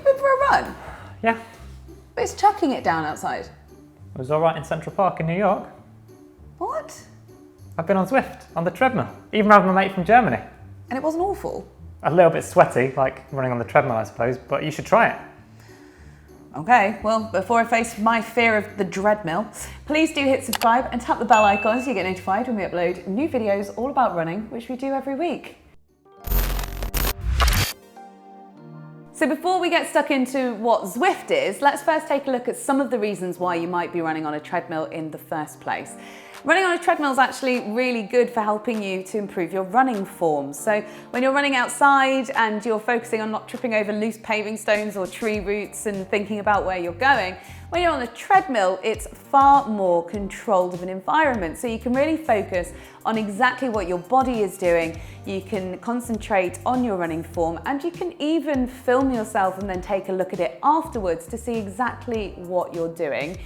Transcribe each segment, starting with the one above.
been for a run? Yeah. But it's chucking it down outside. It was all right in Central Park in New York. What? I've been on Zwift, on the treadmill, even with my mate from Germany. And it wasn't awful? A little bit sweaty, like running on the treadmill, I suppose, but you should try it. Okay, well, before I face my fear of the treadmill, please do hit subscribe and tap the bell icon so you get notified when we upload new videos all about running, which we do every week. So before we get stuck into what Zwift is, let's first take a look at some of the reasons why you might be running on a treadmill in the first place. Running on a treadmill is actually really good for helping you to improve your running form. So when you're running outside and you're focusing on not tripping over loose paving stones or tree roots and thinking about where you're going, when you're on a treadmill, it's far more controlled of an environment. So you can really focus on exactly what your body is doing. You can concentrate on your running form, and you can even film yourself and then take a look at it afterwards to see exactly what you're doing.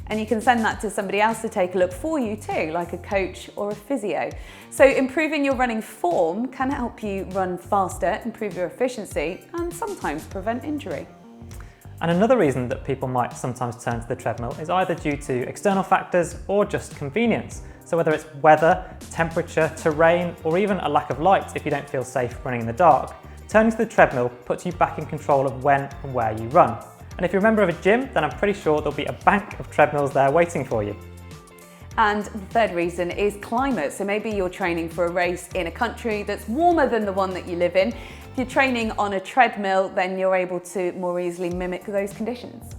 And you can send that to somebody else to take a look for you too, like a coach or a physio. So improving your running form can help you run faster, improve your efficiency, and sometimes prevent injury. And another reason that people might sometimes turn to the treadmill is either due to external factors or just convenience. So whether it's weather, temperature, terrain, or even a lack of light if you don't feel safe running in the dark, turning to the treadmill puts you back in control of when and where you run. And if you're a member of a gym, then I'm pretty sure there'll be a bank of treadmills there waiting for you. And the third reason is climate. So maybe you're training for a race in a country that's warmer than the one that you live in. If you're training on a treadmill, then you're able to more easily mimic those conditions.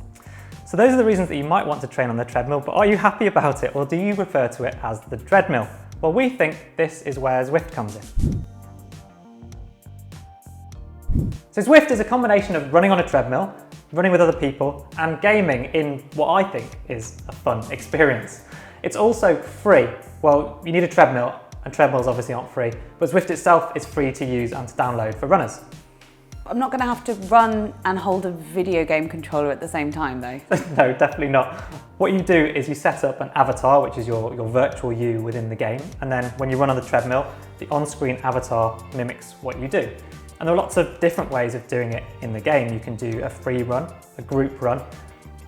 So those are the reasons that you might want to train on the treadmill, but are you happy about it, or do you refer to it as the treadmill? Well, we think this is where Zwift comes in. So Zwift is a combination of running on a treadmill, running with other people, and gaming in what I think is a fun experience. It's also free. Well, you need a treadmill, and treadmills obviously aren't free, but Zwift itself is free to use and to download for runners. I'm not going to have to run and hold a video game controller at the same time though. No, definitely not. What you do is you set up an avatar, which is your virtual you within the game, and then when you run on the treadmill, the on-screen avatar mimics what you do. And there are lots of different ways of doing it in the game. You can do a free run, a group run,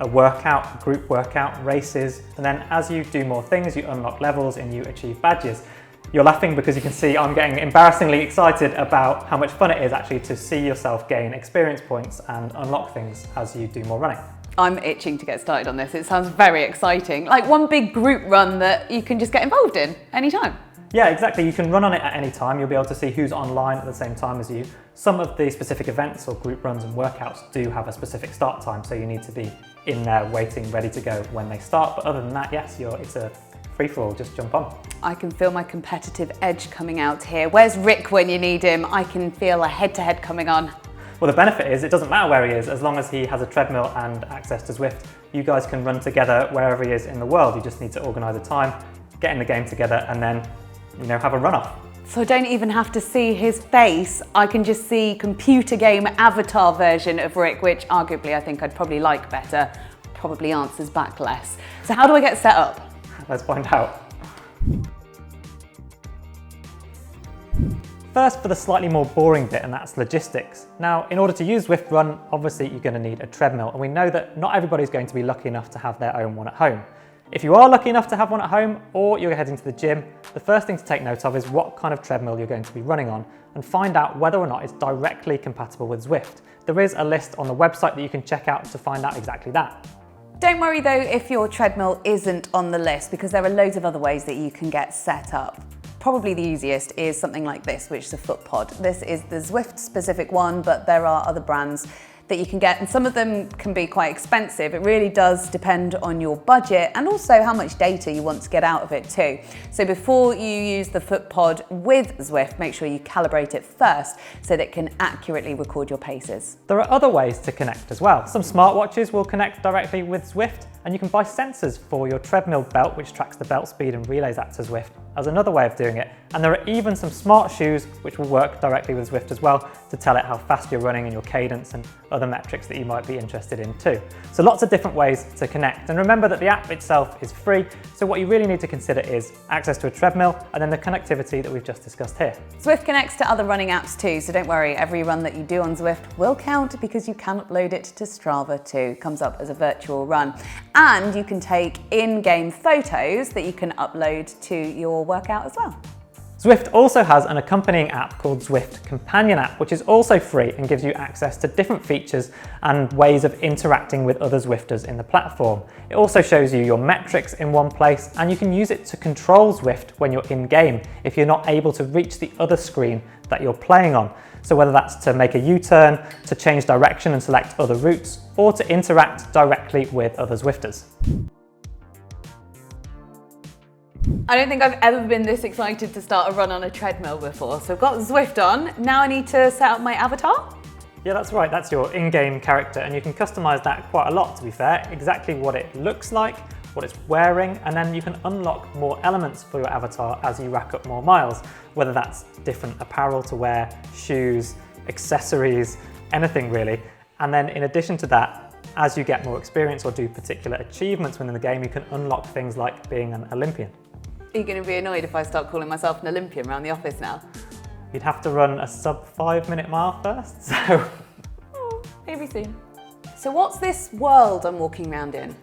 a workout, a group workout, races, and then as you do more things, you unlock levels and you achieve badges. You're laughing because you can see I'm getting embarrassingly excited about how much fun it is actually to see yourself gain experience points and unlock things as you do more running. I'm itching to get started on this. It sounds very exciting. Like one big group run that you can just get involved in anytime. Yeah, exactly. You can run on it at any time. You'll be able to see who's online at the same time as you. Some of the specific events or group runs and workouts do have a specific start time, so you need to be in there waiting, ready to go when they start. But other than that, yes, it's a free-for-all, just jump on. I can feel my competitive edge coming out here. Where's Rick when you need him? I can feel a head-to-head coming on. Well, the benefit is it doesn't matter where he is, as long as he has a treadmill and access to Zwift. You guys can run together wherever he is in the world. You just need to organise a time, get in the game together, and then have a run-off. So I don't even have to see his face. I can just see computer game avatar version of Rick, which arguably I think I'd probably like better. Probably answers back less. So how do I get set up? Let's find out. First, for the slightly more boring bit, and that's logistics. Now, in order to use Zwift Run, obviously you're going to need a treadmill, and we know that not everybody's going to be lucky enough to have their own one at home. If you are lucky enough to have one at home, or you're heading to the gym, the first thing to take note of is what kind of treadmill you're going to be running on, and find out whether or not it's directly compatible with Zwift. There is a list on the website that you can check out to find out exactly that. Don't worry though if your treadmill isn't on the list, because there are loads of other ways that you can get set up. Probably the easiest is something like this, which is a foot pod. This is the Zwift specific one, but there are other brands that you can get, and some of them can be quite expensive. It really does depend on your budget and also how much data you want to get out of it too. So before you use the foot pod with Zwift, make sure you calibrate it first so that it can accurately record your paces. There are other ways to connect as well. Some smartwatches will connect directly with Zwift, and you can buy sensors for your treadmill belt, which tracks the belt speed and relays that to Zwift, as another way of doing it. And there are even some smart shoes which will work directly with Zwift as well to tell it how fast you're running and your cadence and other metrics that you might be interested in too. So lots of different ways to connect. And remember that the app itself is free, so what you really need to consider is access to a treadmill and then the connectivity that we've just discussed here. Zwift connects to other running apps too, so don't worry, every run that you do on Zwift will count because you can upload it to Strava too. Comes up as a virtual run. And you can take in-game photos that you can upload to your workout as well. Zwift also has an accompanying app called Zwift Companion app, which is also free and gives you access to different features and ways of interacting with other Zwifters in the platform. It also shows you your metrics in one place, and you can use it to control Zwift when you're in game if you're not able to reach the other screen that you're playing on. So whether that's to make a U-turn, to change direction and select other routes, or to interact directly with other Zwifters. I don't think I've ever been this excited to start a run on a treadmill before. So I've got Zwift on, now I need to set up my avatar. Yeah, that's right, that's your in-game character, and you can customize that quite a lot, to be fair. Exactly what it looks like, what it's wearing, and then you can unlock more elements for your avatar as you rack up more miles, whether that's different apparel to wear, shoes, accessories, anything really. And then in addition to that, as you get more experience or do particular achievements within the game, you can unlock things like being an Olympian. Are you going to be annoyed if I start calling myself an Olympian around the office now? You'd have to run a sub 5-minute mile first, so... Maybe soon. So what's this world I'm walking around in?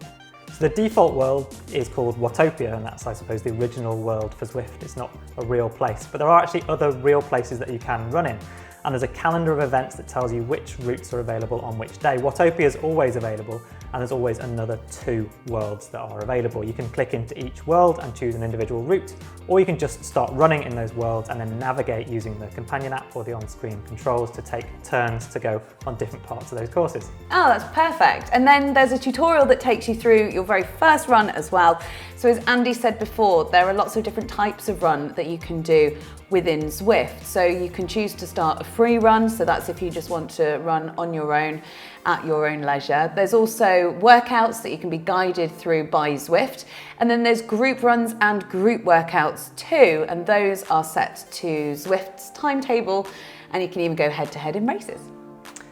So the default world is called Watopia, and that's, I suppose, the original world for Zwift. It's not a real place, but there are actually other real places that you can run in. And there's a calendar of events that tells you which routes are available on which day. Watopia is always available, and there's always another 2 worlds that are available. You can click into each world and choose an individual route, or you can just start running in those worlds and then navigate using the companion app or the on-screen controls to take turns to go on different parts of those courses. Oh, that's perfect. And then there's a tutorial that takes you through your very first run as well. So as Andy said before, there are lots of different types of run that you can do within Zwift. So you can choose to start a free run, so that's if you just want to run on your own at your own leisure. There's also workouts that you can be guided through by Zwift, and then there's group runs and group workouts too, and those are set to Zwift's timetable, and you can even go head to head in races.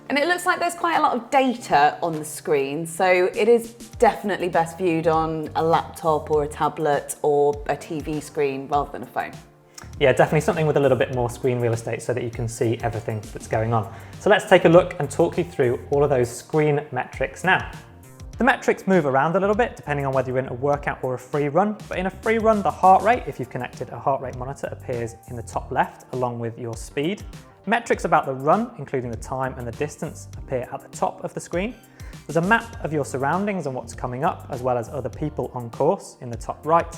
And it looks like there's quite a lot of data on the screen, so it is definitely best viewed on a laptop or a tablet or a TV screen rather than a phone. Yeah, definitely something with a little bit more screen real estate so that you can see everything that's going on. So let's take a look and talk you through all of those screen metrics now. The metrics move around a little bit depending on whether you're in a workout or a free run, but in a free run, the heart rate, if you've connected a heart rate monitor, appears in the top left along with your speed. Metrics about the run, including the time and the distance, appear at the top of the screen. There's a map of your surroundings and what's coming up, as well as other people on course in the top right.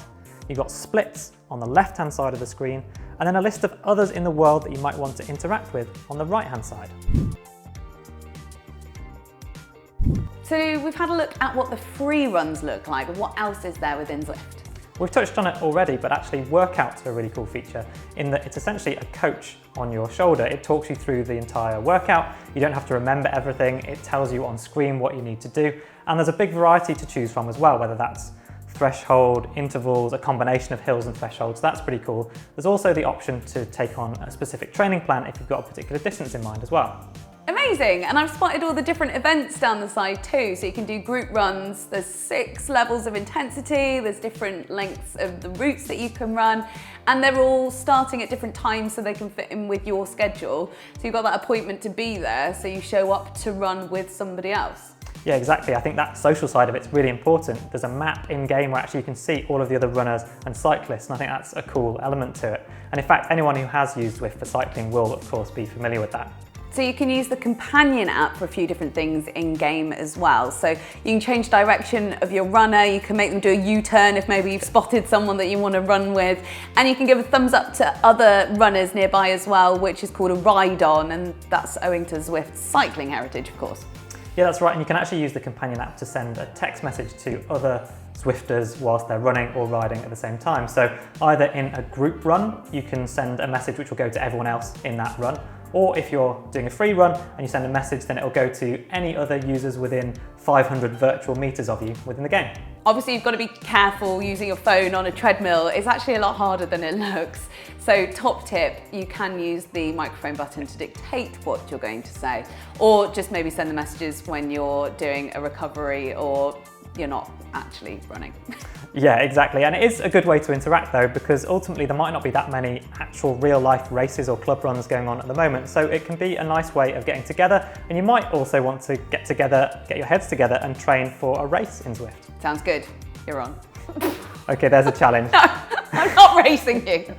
You've got splits on the left-hand side of the screen, and then a list of others in the world that you might want to interact with on the right-hand side. So we've had a look at what the free runs look like, but what else is there within Zwift? We've touched on it already, but actually workouts are a really cool feature in that it's essentially a coach on your shoulder. It talks you through the entire workout. You don't have to remember everything. It tells you on screen what you need to do. And there's a big variety to choose from as well, whether that's threshold, intervals, a combination of hills and thresholds. That's pretty cool. There's also the option to take on a specific training plan if you've got a particular distance in mind as well. Amazing, and I've spotted all the different events down the side too, so you can do group runs. There's 6 levels of intensity, there's different lengths of the routes that you can run, and they're all starting at different times so they can fit in with your schedule. So you've got that appointment to be there, so you show up to run with somebody else. Yeah, exactly. I think that social side of it's really important. There's a map in-game where actually you can see all of the other runners and cyclists, and I think that's a cool element to it. And in fact, anyone who has used Zwift for cycling will, of course, be familiar with that. So you can use the companion app for a few different things in-game as well. So you can change direction of your runner, you can make them do a U-turn if maybe you've spotted someone that you want to run with, and you can give a thumbs up to other runners nearby as well, which is called a ride on, and that's owing to Zwift's cycling heritage, of course. Yeah, that's right, and you can actually use the companion app to send a text message to other Zwifters whilst they're running or riding at the same time. So either in a group run, you can send a message which will go to everyone else in that run, or if you're doing a free run and you send a message, then it'll go to any other users within 500 virtual meters of you within the game. Obviously, you've got to be careful using your phone on a treadmill. It's actually a lot harder than it looks. So top tip, you can use the microphone button to dictate what you're going to say, or just maybe send the messages when you're doing a recovery or you're not actually running. Yeah, exactly. And it is a good way to interact though, because ultimately there might not be that many actual real life races or club runs going on at the moment. So it can be a nice way of getting together. And you might also want to get together, get your heads together and train for a race in Zwift. Sounds good. You're on. Okay, there's a challenge. No, I'm not racing you.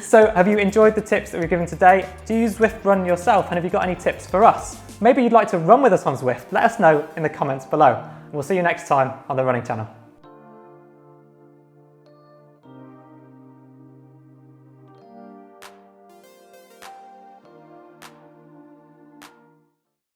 So have you enjoyed the tips that we've given today? Do you Zwift Run yourself? And have you got any tips for us? Maybe you'd like to run with us on Zwift. Let us know in the comments below. We'll see you next time on the Running Channel.